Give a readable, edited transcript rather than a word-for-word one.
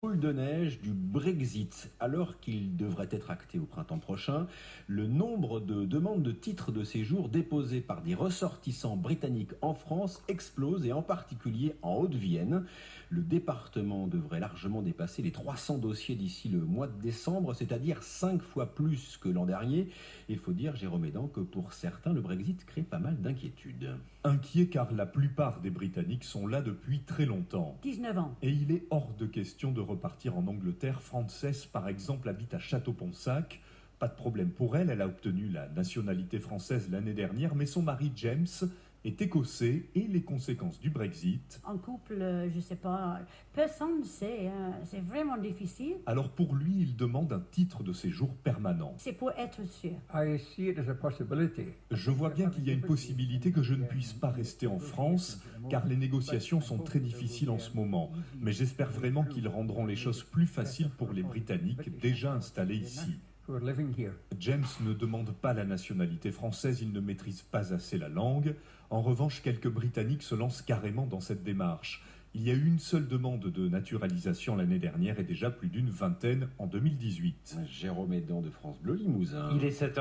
Boule de neige du Brexit. Alors qu'il devrait être acté au printemps prochain, le nombre de demandes de titres de séjour déposées par des ressortissants britanniques en France explose, et en particulier en Haute-Vienne. Le département devrait largement dépasser les 300 dossiers d'ici le mois de décembre, c'est-à-dire 5 fois plus que l'an dernier. Il faut dire, Jérôme Edan, que pour certains, le Brexit crée pas mal d'inquiétudes. Inquiets car la plupart des Britanniques sont là depuis très longtemps. 19 ans. Et il est hors de question de repartir en Angleterre. Frances, par exemple, habite à Château-Ponsac. Pas de problème pour elle, elle a obtenu la nationalité française l'année dernière, mais son mari James est écossais et les conséquences du Brexit. En couple, je sais pas, personne ne sait, hein. C'est vraiment difficile. Alors pour lui, il demande un titre de séjour permanent. C'est pour être sûr. Je vois bien qu'il y a une possibilité que je ne puisse pas rester en France, car les négociations sont très difficiles en ce moment. Mais j'espère vraiment qu'ils rendront les choses plus faciles pour les Britanniques déjà installés ici. James ne demande pas la nationalité française, il ne maîtrise pas assez la langue. En revanche, quelques Britanniques se lancent carrément dans cette démarche. Il y a eu une seule demande de naturalisation l'année dernière et déjà plus d'une vingtaine en 2018. Jérôme Edan de France Bleu Limousin. Il est 7h.